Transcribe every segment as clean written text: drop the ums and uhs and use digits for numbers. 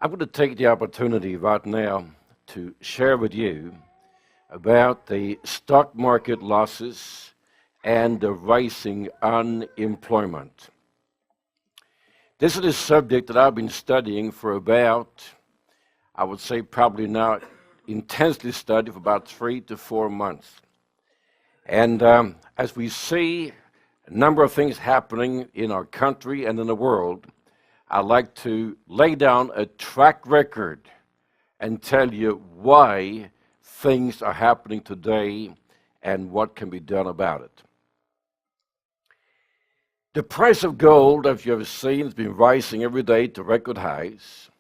I'm going to take the opportunity right now to share with you about the stock market losses and the rising unemployment. This is a subject that I've been studying for about, I would say probably now intensely studied for about 3 to 4 months. And as we see a number of things happening in our country and in the world, I'd like to lay down a track record and tell you why things are happening today and what can be done about it. The price of gold, as you have seen, has been rising every day to record highs.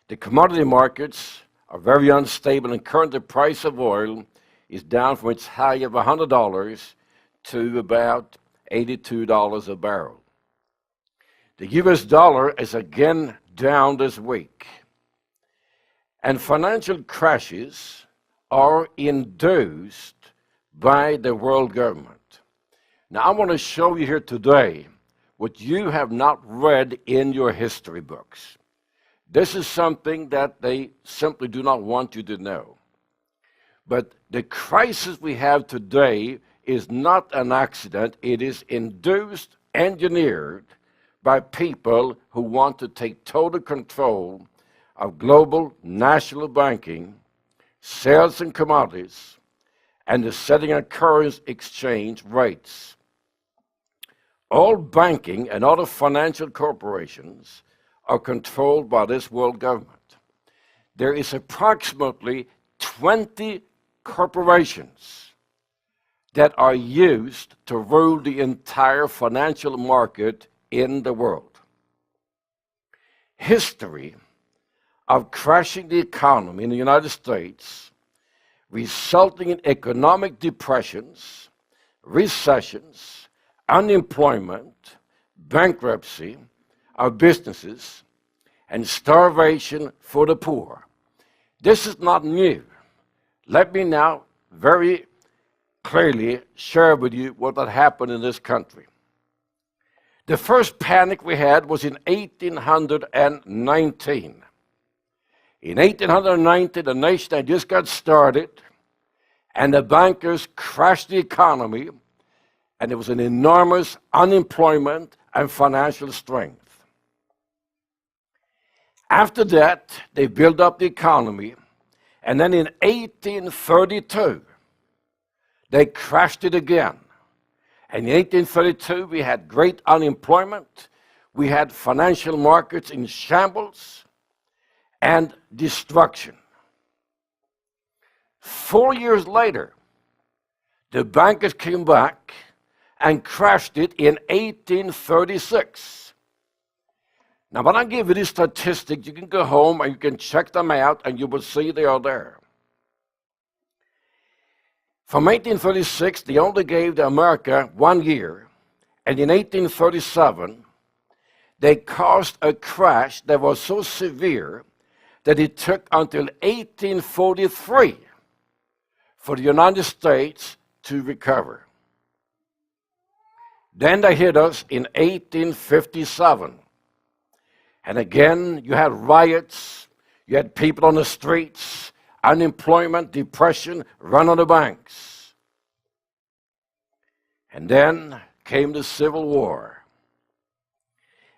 The commodity markets are very unstable, and currently the price of oil is down from its high of $100 to about $82 a barrel. The US dollar is again down this week. And financial crashes are induced by the world government. Now, I want to show you here today what you have not read in your history books. This is something that they simply do not want you to know. But the crisis we have today is not an accident. It is induced, engineered by people who want to take total control of global national banking, sales and commodities, and the setting of currency exchange rates. All banking and other financial corporations are controlled by this world government. There is approximately 20 corporations that are used to rule the entire financial market in the world. History of crashing the economy in the United States, resulting in economic depressions, recessions, unemployment, bankruptcy of businesses, and starvation for the poor. This is not new. Let me now very clearly share with you what had happened in this country. The first panic we had was in 1819. In 1890, the nation had just got started, and the bankers crashed the economy, and there was an enormous unemployment and financial strength. After that, they built up the economy, and then in 1832, they crashed it again. And in 1832, we had great unemployment, we had financial markets in shambles, and destruction. 4 years later, the bankers came back and crashed it in 1836. Now, when I give you these statistics, you can go home and you can check them out, and you will see they are there. From 1836, they only gave America 1 year, and in 1837, they caused a crash that was so severe that it took until 1843 for the United States to recover. Then they hit us in 1857. And again, you had riots, you had people on the streets, unemployment, depression, run on the banks. And then came the Civil War.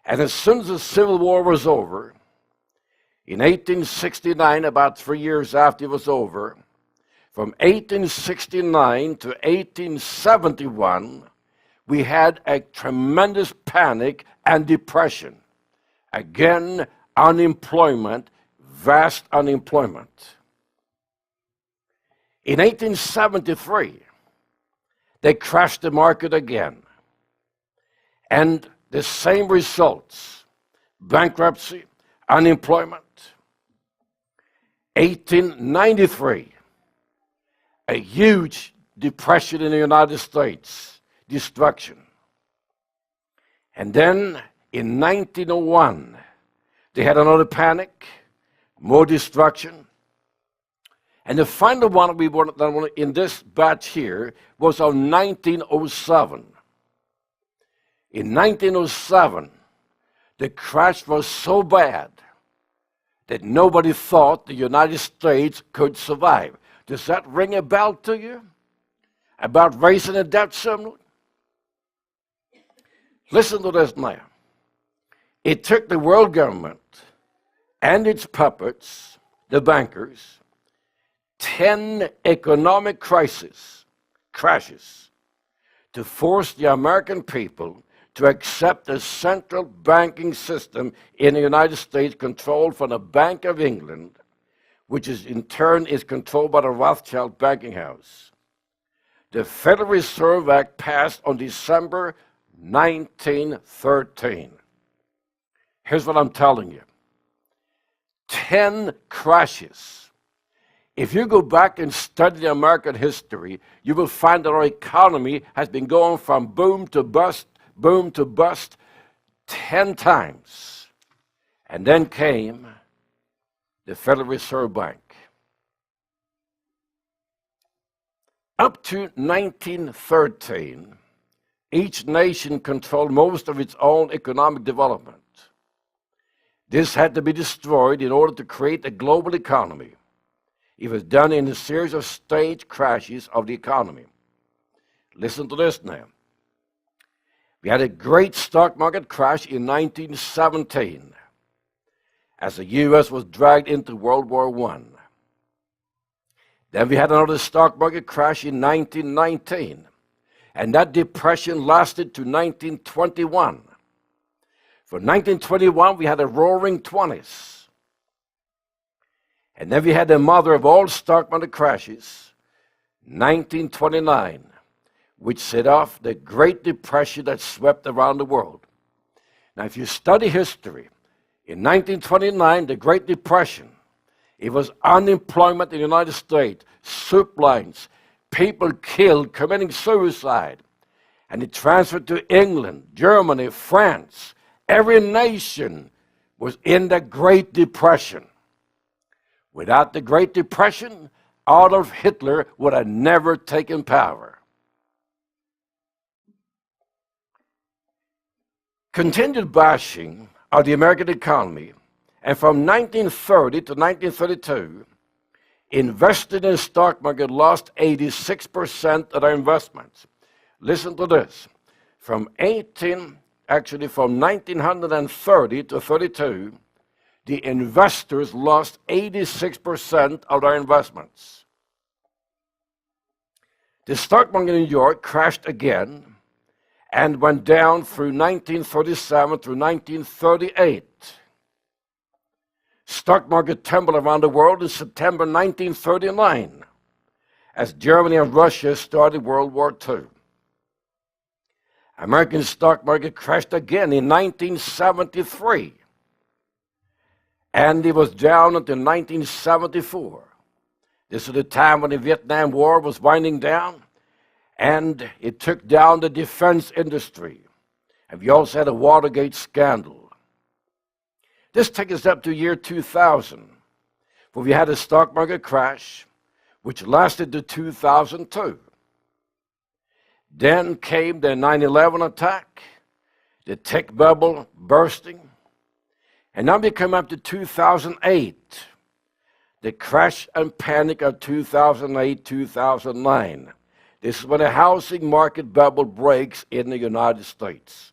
And as soon as the Civil War was over, in 1869, about 3 years after it was over, from 1869 to 1871, we had a tremendous panic and depression. Again, unemployment, vast unemployment. In 1873, they crashed the market again. And the same results: bankruptcy, unemployment. 1893, a huge depression in the United States, destruction. And then in 1901, they had another panic, more destruction. And the final one we wanted in this batch here was on 1907. In 1907, the crash was so bad that nobody thought the United States could survive. Does that ring a bell to you? About raising a debt ceiling? Listen to this now. It took the world government and its puppets, the bankers, 10 economic crashes to force the American people to accept a central banking system in the United States controlled from the Bank of England, which is in turn is controlled by the Rothschild banking house. The Federal Reserve Act passed on December 1913. Here's what I'm telling you. 10 crashes. If you go back and study the American history, you will find that our economy has been going from boom to bust 10 times. And then came the Federal Reserve Bank. Up to 1913, each nation controlled most of its own economic development. This had to be destroyed in order to create a global economy. It was done in a series of stage crashes of the economy. Listen to this now. We had a great stock market crash in 1917 as the U.S. was dragged into World War I. Then we had another stock market crash in 1919, and that depression lasted to 1921. For 1921, we had a roaring 20s. And then we had the mother of all stock market crashes, 1929, which set off the Great Depression that swept around the world. Now, if you study history, in 1929, the Great Depression, it was unemployment in the United States, soup lines, people killed, committing suicide. And it transferred to England, Germany, France. Every nation was in the Great Depression. Without the Great Depression, Adolf Hitler would have never taken power. Continued bashing of the American economy, and from 1930 to 1932, invested in the stock market lost 86% of their investments. Listen to this. From 1930 to 32, the investors lost 86% of their investments. The stock market in New York crashed again and went down through 1937 through 1938. Stock market tumbled around the world in September 1939 as Germany and Russia started World War II. American stock market crashed again in 1973, and it was down until 1974. This is the time when the Vietnam War was winding down, and it took down the defense industry. And we also had a Watergate scandal. This takes us up to year 2000, where we had a stock market crash, which lasted to 2002. Then came the 9/11 attack, the tech bubble bursting, and now we come up to 2008, the crash and panic of 2008, 2009. This is when the housing market bubble breaks in the United States.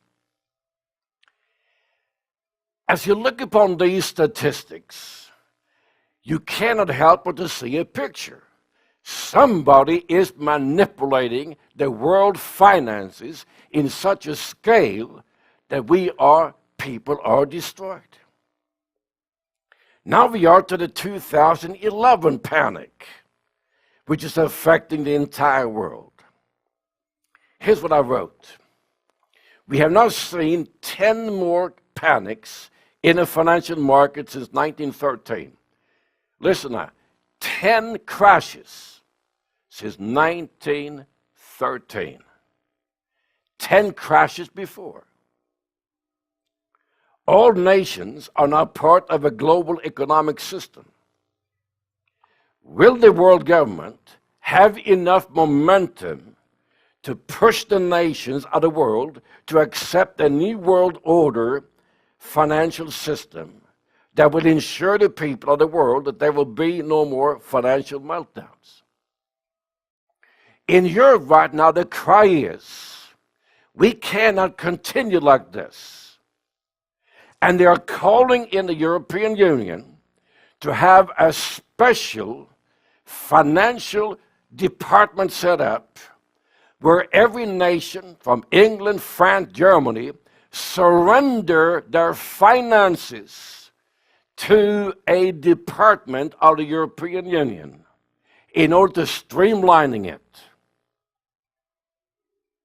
As you look upon these statistics, you cannot help but to see a picture. Somebody is manipulating the world finances in such a scale that people are destroyed. Now we are to the 2011 panic, which is affecting the entire world. Here's what I wrote. We have now seen 10 more panics in the financial market since 1913. Listen now, 10 crashes since 1913. 10 crashes before. All nations are now part of a global economic system. Will the world government have enough momentum to push the nations of the world to accept a new world order financial system that will ensure the people of the world that there will be no more financial meltdowns. In Europe right now, the cry is, we cannot continue like this. And they are calling in the European Union to have a special financial department set up where every nation from England, France, Germany surrender their finances to a department of the European Union in order to streamlining it.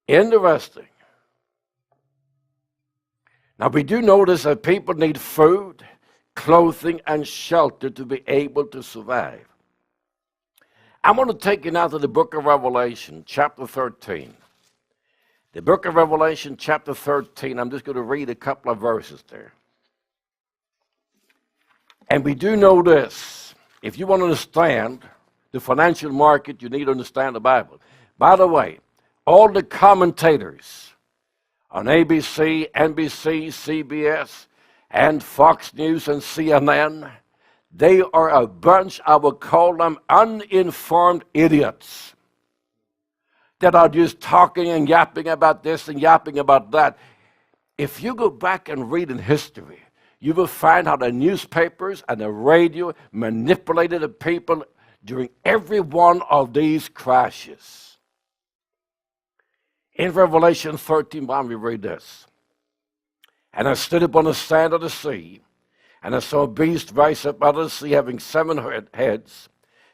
Interesting. Now we do notice that people need food, clothing, and shelter to be able to survive. I want to take you now to the book of Revelation, chapter 13. The book of Revelation, chapter 13, I'm just going to read a couple of verses there. And we do know this. If you want to understand the financial market, you need to understand the Bible. By the way, all the commentators on ABC, NBC, CBS, and Fox News and CNN, they are a bunch, I would call them uninformed idiots that are just talking and yapping about this and yapping about that. If you go back and read in history, you will find how the newspapers and the radio manipulated the people during every one of these crashes. In Revelation 13:1, we read this. And I stood upon the sand of the sea, and I saw a beast rise up out of the sea, having 7 heads,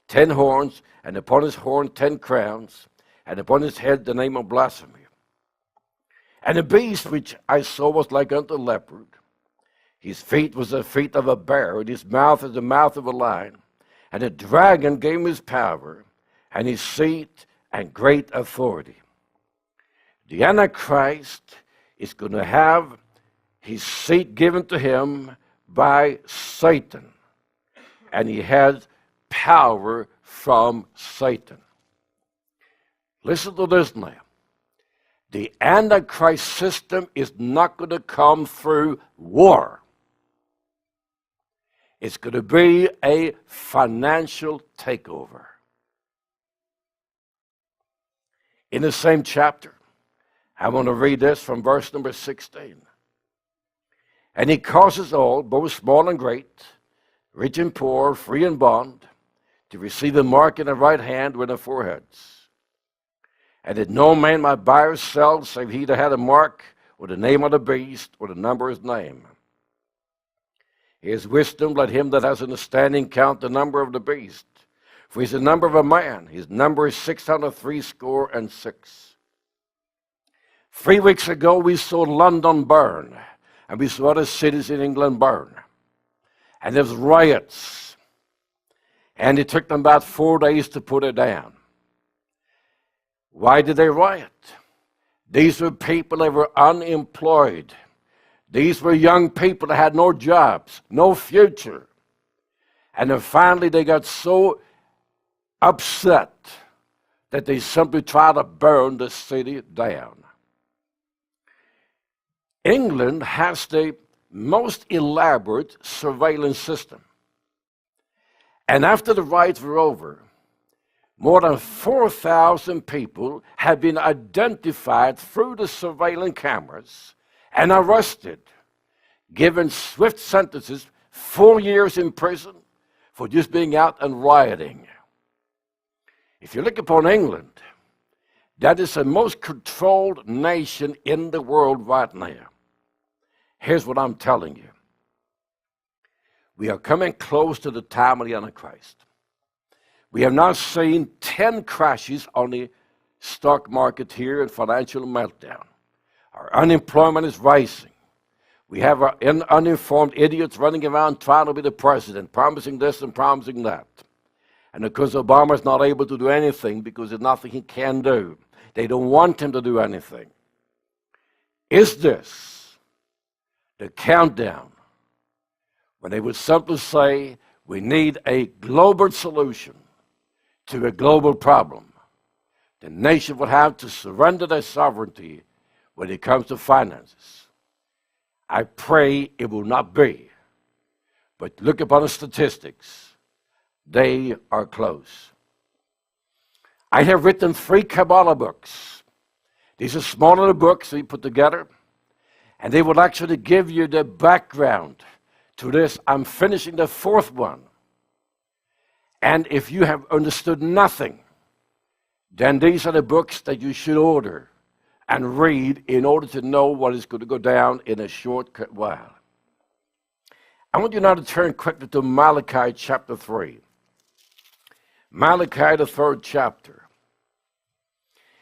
10 horns, and upon his horn 10 crowns, and upon his head the name of blasphemy. And the beast which I saw was like unto a leopard. His feet was the feet of a bear, and his mouth is the mouth of a lion. And the dragon gave him his power, and his seat, and great authority. The Antichrist is going to have his seat given to him by Satan. And he has power from Satan. Listen to this now. The Antichrist system is not going to come through war. It's going to be a financial takeover. In the same chapter, I want to read this from verse number 16. And he causes all, both small and great, rich and poor, free and bond, to receive a mark in the right hand with their foreheads. And that no man might buy or sell, save he that had a mark, or the name of the beast, or the number of his name. His wisdom, let him that has understanding count the number of the beast. For he's the number of a man. His number is 666. 3 weeks ago, we saw London burn, and we saw other cities in England burn. And there was riots, and it took them about 4 days to put it down. Why did they riot? These were people that were unemployed. These were young people that had no jobs, no future. And then finally they got so upset that they simply tried to burn the city down. England has the most elaborate surveillance system. And after the riots were over, more than 4,000 people have been identified through the surveillance cameras and arrested, given swift sentences, 4 years in prison for just being out and rioting. If you look upon England, that is the most controlled nation in the world right now. Here's what I'm telling you. We are coming close to the time of the Antichrist. We have now seen 10 crashes on the stock market here and financial meltdown. Our unemployment is rising. We have our uninformed idiots running around trying to be the president, promising this and promising that. And because Obama's not able to do anything because there's nothing he can do, they don't want him to do anything. Is this the countdown when they would simply say we need a global solution to a global problem? The nation would have to surrender their sovereignty when it comes to finances. I pray it will not be. But look upon the statistics. They are close. I have written 3 Kabbalah books. These are small little books we put together, and they will actually give you the background to this. I'm finishing the 4th one. And if you have understood nothing, then these are the books that you should order and read in order to know what is going to go down in a short while. I want you now to turn quickly to Malachi chapter 3. Malachi, the 3rd chapter.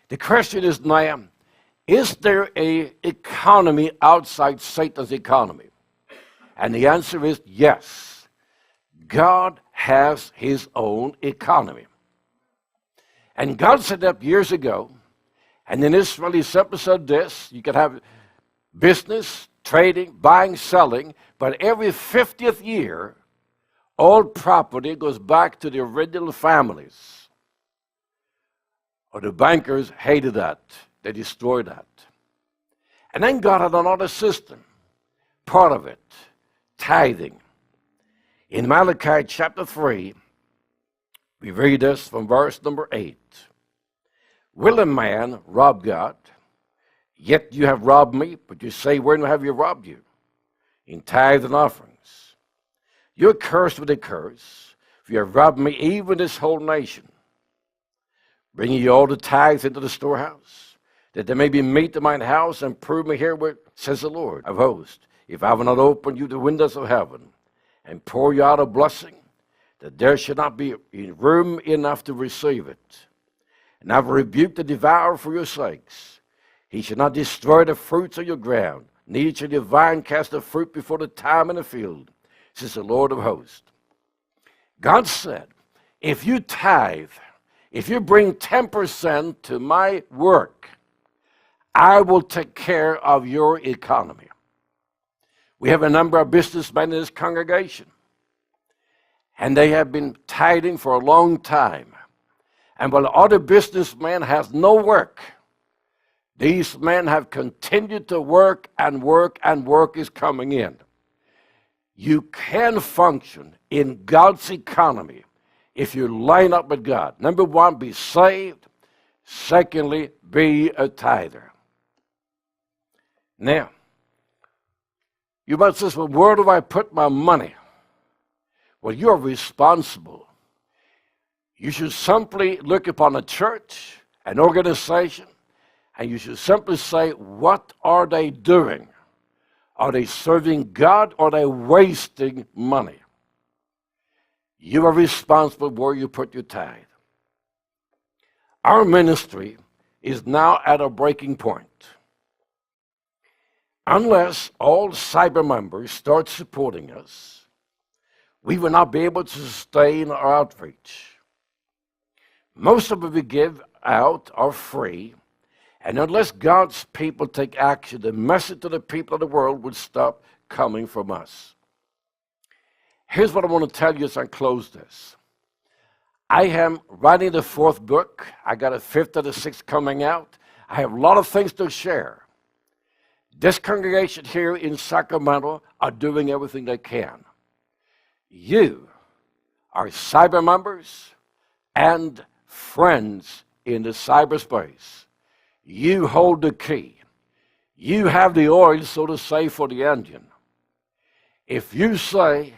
The question is now, is there an economy outside Satan's economy? And the answer is yes. God has his own economy. And God set up years ago, and in Israel he simply said this: you can have business, trading, buying, selling, but every 50th year, all property goes back to the original families. Or the bankers hated that. They destroyed that. And then God had another system, part of it, tithing. In Malachi chapter 3, we read this from verse number 8. Will a man rob God? Yet you have robbed me, but you say, wherein have you robbed you? In tithes and offerings. You're cursed with a curse, for you have robbed me, even this whole nation. Bring ye all the tithes into the storehouse, that there may be meat in mine house, and prove me herewith, says the Lord of hosts, if I will not open you the windows of heaven, and pour you out a blessing, that there should not be room enough to receive it. And I will rebuke the devourer for your sakes. He shall not destroy the fruits of your ground, neither shall your vine cast the fruit before the time in the field, says the Lord of hosts. God said, if you tithe, if you bring 10% to my work, I will take care of your economy. We have a number of businessmen in this congregation, and they have been tithing for a long time. And while other businessmen have no work, these men have continued to work, and work is coming in. You can function in God's economy if you line up with God. Number 1, be saved. Secondly, be a tither. Now, you might say, well, where do I put my money? Well, you're responsible. You should simply look upon a church, an organization, and you should simply say, what are they doing? Are they serving God, or are they wasting money? You are responsible where you put your tithe. Our ministry is now at a breaking point. Unless all cyber members start supporting us, we will not be able to sustain our outreach. Most of what we give out are free, and unless God's people take action, the message to the people of the world would stop coming from us. Here's what I want to tell you as I close this. I am writing the 4th book. I got a 5th and a 6th coming out. I have a lot of things to share. This congregation here in Sacramento are doing everything they can. You are cyber members and friends in the cyberspace. You hold the key. You have the oil, so to say, for the engine. If you say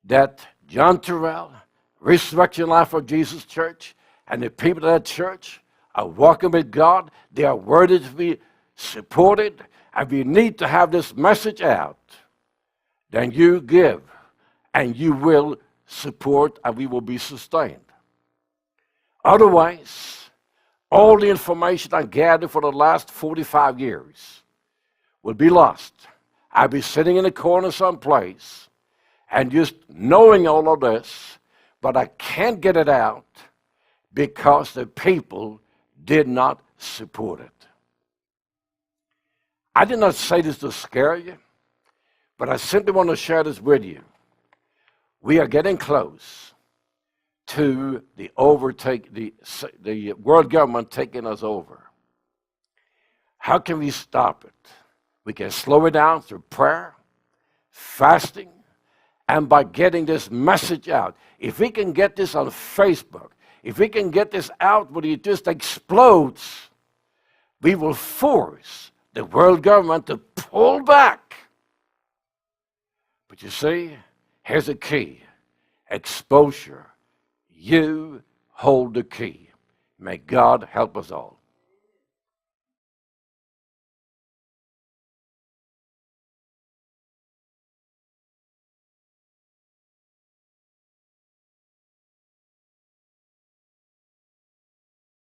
that John Terrell, Resurrection Life of Jesus Church, and the people of that church are walking with God, they are worthy to be supported, and we need to have this message out, then you give, and you will support, and we will be sustained. Otherwise, all the information I gathered for the last 45 years will be lost. I'll be sitting in a corner someplace and just knowing all of this, but I can't get it out because the people did not support it. I did not say this to scare you, but I simply want to share this with you. We are getting close to the world government taking us over. How can we stop it? We can slow it down through prayer, fasting, And by getting this message out, if we can get this on Facebook, if we can get this out where it just explodes, we will force the world government to pull back. But you see, here's a key. Exposure. You hold the key. May God help us all.